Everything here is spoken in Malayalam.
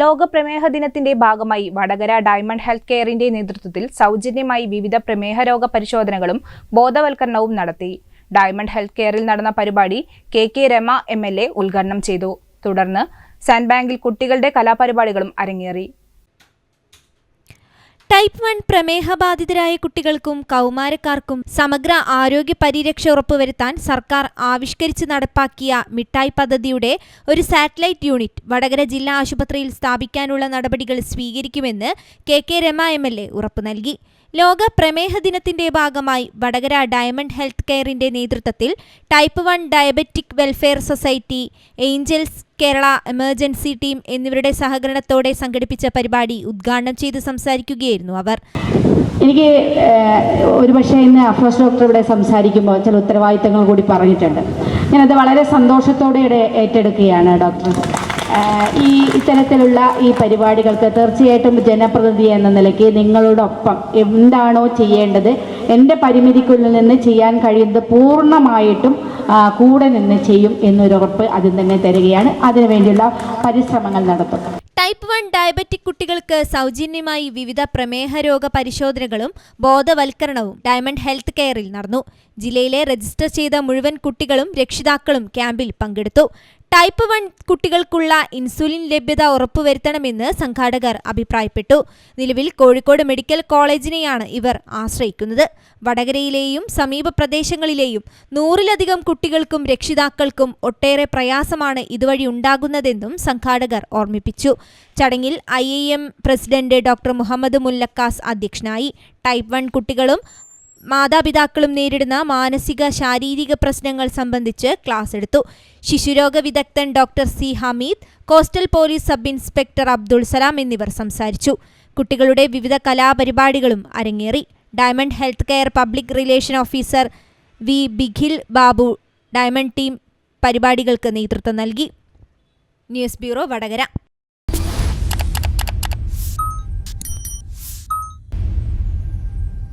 ലോക പ്രമേഹ ദിനത്തിന്റെ ഭാഗമായി വടകര ഡയമണ്ട് ഹെൽത്ത് കെയറിന്റെ നേതൃത്വത്തിൽ സൗജന്യമായി വിവിധ പ്രമേഹ രോഗ പരിശോധനകളും ബോധവൽക്കരണവും നടത്തി. ഡയമണ്ട് ഹെൽത്ത് കെയറിൽ നടന്ന പരിപാടി കെ രമ MLA ഉദ്ഘാടനം ചെയ്തു. തുടർന്ന് സാൻഡ് ബാങ്കിൽ കുട്ടികളുടെ കലാപരിപാടികളും അരങ്ങേറി. ടൈപ്പ് 1 പ്രമേഹബാധിതരായ കുട്ടികൾക്കും കൗമാരക്കാർക്കും സമഗ്ര ആരോഗ്യ പരിരക്ഷ ഉറപ്പുവരുത്താൻ സർക്കാർ ആവിഷ്കരിച്ച് നടപ്പാക്കിയ മിഠായി പദ്ധതിയുടെ ഒരു സാറ്റലൈറ്റ് യൂണിറ്റ് വടകര ജില്ലാ ആശുപത്രിയിൽ സ്ഥാപിക്കാനുള്ള നടപടികൾ സ്വീകരിക്കുമെന്ന് കെ രമ MLA ഉറപ്പു നൽകി. ലോക പ്രമേഹ ദിനത്തിന്റെ ഭാഗമായി വടകര ഡയമണ്ട് ഹെൽത്ത് കെയറിന്റെ നേതൃത്വത്തിൽ type 1 diabetic welfare society, angels Kerala emergency team എന്നിവരുടെ സഹകരണത്തോടെ സംഘടിപ്പിച്ച പരിപാടി ഉദ്ഘാടനം ചെയ്ത് സംസാരിക്കുകയായിരുന്നു അവർ. എനിക്ക് ഒരുപക്ഷെ ഇന്ന് അഫ്രോസ് ഡോക്ടർ ഇവിടെ സംസാരിക്കുമ്പോൾ ചില ഉത്തരവാദിത്തങ്ങൾ കൂടി പറഞ്ഞിട്ടുണ്ട്. ഞാനത് വളരെ സന്തോഷത്തോടെ ഏറ്റെടുക്കുകയാണ് ഡോക്ടർ. ഇത്തരത്തിലുള്ള ഈ പരിപാടികൾക്ക് തീർച്ചയായിട്ടും ജനപ്രതിനിധി എന്ന നിലയ്ക്ക് നിങ്ങളോടൊപ്പം എന്താണോ ചെയ്യേണ്ടത്, എൻ്റെ പരിമിതിക്കുള്ളിൽ നിന്ന് ചെയ്യാൻ കഴിയുന്നത് പൂർണ്ണമായിട്ടും കൂടെ നിന്ന് ചെയ്യും എന്നൊരു ഉറപ്പ് ആദ്യം തന്നെ തരികയാണ്. അതിനുവേണ്ടിയുള്ള പരിശ്രമങ്ങൾ നടത്തും. ടൈപ്പ് 1 ഡയബറ്റിക് കുട്ടികൾക്ക് സൗജന്യമായി വിവിധ പ്രമേഹ രോഗ പരിശോധനകളും ബോധവൽക്കരണവും ഡയമണ്ട് ഹെൽത്ത് കെയറിൽ നടന്നു. ജില്ലയിലെ രജിസ്റ്റർ ചെയ്ത മുഴുവൻ കുട്ടികളും രക്ഷിതാക്കളും ക്യാമ്പിൽ പങ്കെടുത്തു. ടൈപ്പ് 1 കുട്ടികൾക്കുള്ള ഇൻസുലിൻ ലഭ്യത ഉറപ്പുവരുത്തണമെന്ന് സംഘാടകർ അഭിപ്രായപ്പെട്ടു. നിലവിൽ കോഴിക്കോട് മെഡിക്കൽ കോളേജിനെയാണ് ഇവർ ആശ്രയിക്കുന്നത്. വടകരയിലെയും സമീപ പ്രദേശങ്ങളിലെയും 100-ലധികം കുട്ടികൾക്കും രക്ഷിതാക്കൾക്കും ഒട്ടേറെ പ്രയാസമാണ് ഇതുവഴി ഉണ്ടാകുന്നതെന്നും സംഘാടകർ ഓർമ്മിപ്പിച്ചു. ചടങ്ങിൽ IIM പ്രസിഡന്റ് ഡോക്ടർ മുഹമ്മദ് മുല്ലക്കാസ് അധ്യക്ഷനായി. ടൈപ്പ് 1 കുട്ടികളും മാതാപിതാക്കളും നേരിടുന്ന മാനസിക ശാരീരിക പ്രശ്നങ്ങൾ സംബന്ധിച്ച് ക്ലാസ് എടുത്തു. ശിശുരോഗ വിദഗ്ധൻ doctor C Hameed, coastal police sub inspector Abdul Salam എന്നിവർ സംസാരിച്ചു. കുട്ടികളുടെ വിവിധ കലാപരിപാടികളും അരങ്ങേറി. Diamond health care public relation officer V Bikhil Babu Diamond team പരിപാടികൾക്ക് നേതൃത്വം നൽകി. News bureau, Vadakara.